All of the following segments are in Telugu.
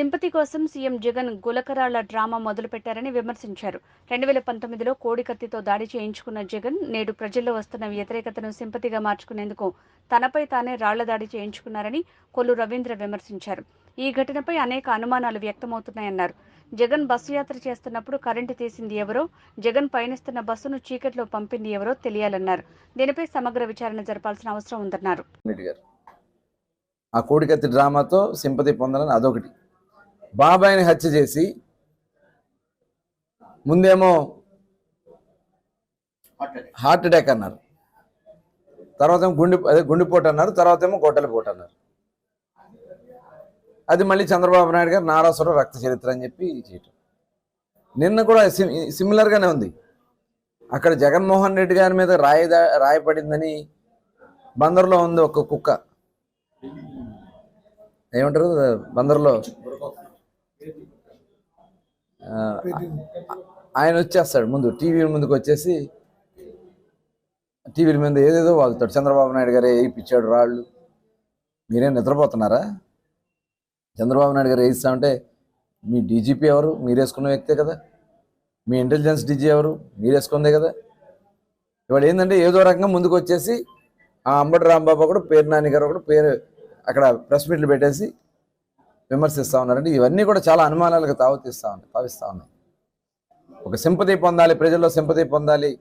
సింపతి కోసం సీఎం జగన్ గులకరాళ్ల డ్రామా మొదలుపెట్టారని విమర్శించారు. 2019లో కోడికత్తితో దాడి చేయించుకున్న జగన్ నేడు ప్రజల్లో వస్తున్న వ్యతిరేకతను సింపతిగా మార్చుకునేందుకు తనపై తానే రాళ్ల దాడి చేయించుకున్నారని కొల్లు రవీంద్ర విమర్శించారు. ఈ ఘటనపై అనేక అనుమానాలు వ్యక్తమవుతున్నాయన్నారు. జగన్ బస్సు యాత్ర చేస్తున్నప్పుడు కరెంటు తీసింది ఎవరో, జగన్ పయనిస్తున్న బస్సును చీకట్లో పంపింది ఎవరో తెలియాలన్నారు. దీనిపై సమగ్ర విచారణ జరపాల్సిన అవసరం ఉందన్నారు. ఆ కోడికత్తి డ్రామాతో సింపతి పొందాలని అదొకటి. బాబాయిని హత్య చేసి ముందేమో హార్ట్ అటాక్ అన్నారు, తర్వాత ఏమో గుండెపోటు అన్నారు, తర్వాత ఏమో గొడ్డలిపోటు అన్నారు. అది మళ్ళీ చంద్రబాబు నాయుడు గారు నారాసుర రక్త చరిత్ర అని చెప్పి చేయటం. నిన్న కూడా సిమిలర్గానే ఉంది. అక్కడ జగన్మోహన్ రెడ్డి గారి మీద రాయపడిందని బందర్లో ఉంది ఒక కుక్క, ఏమంటారు బందర్లో, ఆయన వచ్చేస్తాడు ముందు టీవీ ముందుకు వచ్చేసి టీవీల మీద ఏదేదో వాగుతాడు. చంద్రబాబు నాయుడు గారు వేయిపించాడు రాళ్ళు. మీరేం నిద్రపోతున్నారా? చంద్రబాబు నాయుడు గారు వేయిస్తా ఉంటే మీ డీజీపీ ఎవరు? మీరు వేసుకున్న వ్యక్తే కదా. మీ ఇంటెలిజెన్స్ డీజీ ఎవరు? మీరు వేసుకుందే కదా. ఇవాళ ఏంటంటే ఏదో రకంగా ముందుకు వచ్చేసి ఆ అంబటి రాంబాబు కూడా పేరు నాని గారు కూడా పేరు అక్కడ ప్రెస్ మీట్లు పెట్టేసి విమర్శిస్తూ ఉన్నారంటే ఇవన్నీ కూడా చాలా అనుమానాలకు తావిస్తూ ఉన్నాయి. ఒక సింపతి పొందాలి, ప్రజల్లో సింపతి పొందాలి,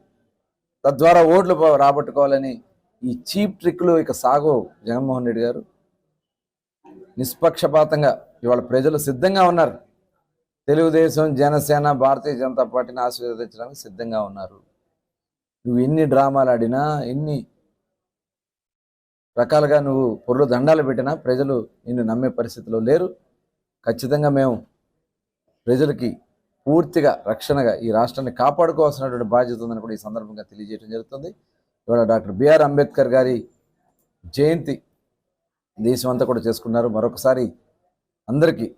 తద్వారా ఓట్లు రాబట్టుకోవాలని ఈ చీప్ ట్రిక్లు ఇక సాగు. జగన్మోహన్ రెడ్డి గారు నిష్పక్షపాతంగా ఇవాళ ప్రజలు సిద్ధంగా ఉన్నారు. తెలుగుదేశం, జనసేన, భారతీయ జనతా పార్టీని ఆశీర్వదించడానికి సిద్ధంగా ఉన్నారు. నువ్వు ఎన్ని డ్రామాలు ఆడినా, ఎన్ని రకాలుగా నువ్వు పొర్లు దండాలు పెట్టినా ప్రజలు నిన్ను నమ్మే పరిస్థితిలో లేరు. ఖచ్చితంగా మేము ప్రజలకి పూర్తిగా రక్షణగా ఈ రాష్ట్రాన్ని కాపాడుకోవాల్సినటువంటి బాధ్యత ఉందని కూడా ఈ సందర్భంగా తెలియజేయడం జరుగుతుంది. ఇవాళ డాక్టర్ బిఆర్ అంబేద్కర్ గారి జయంతి దేశం అంతా కూడా చేసుకున్నారు. మరొకసారి అందరికీ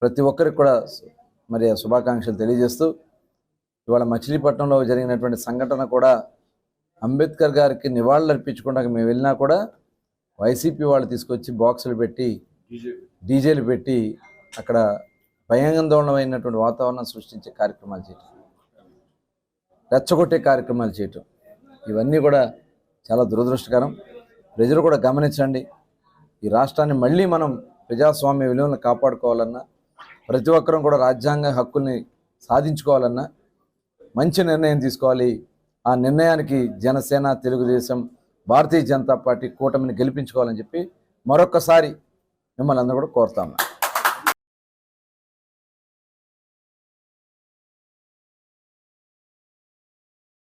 ప్రతి ఒక్కరికి కూడా మరి శుభాకాంక్షలు తెలియజేస్తూ ఇవాళ మచిలీపట్నంలో జరిగినటువంటి సంఘటన కూడా అంబేద్కర్ గారికి నివాళులు అర్పించకుండా మేము వెళ్ళినా కూడా వైసీపీ వాళ్ళు తీసుకొచ్చి బాక్సులు పెట్టి డీజేలు పెట్టి అక్కడ భయాందోళనమైనటువంటి వాతావరణం సృష్టించే కార్యక్రమాలు చేయటం, రెచ్చగొట్టే కార్యక్రమాలు చేయటం, ఇవన్నీ కూడా చాలా దురదృష్టకరం. ప్రజలు కూడా గమనించండి. ఈ రాష్ట్రాన్ని మళ్ళీ మనం ప్రజాస్వామ్య విలువలను కాపాడుకోవాలన్నా, ప్రతి ఒక్కరూ కూడా రాజ్యాంగ హక్కుల్ని సాధించుకోవాలన్నా మంచి నిర్ణయం తీసుకోవాలి. ఆ నిర్ణయానికి జనసేన, తెలుగుదేశం, భారతీయ జనతా పార్టీ కూటమిని గెలిపించుకోవాలని చెప్పి మరొక్కసారి మిమ్మల్ని అందరూ కూడా కోరుతాము.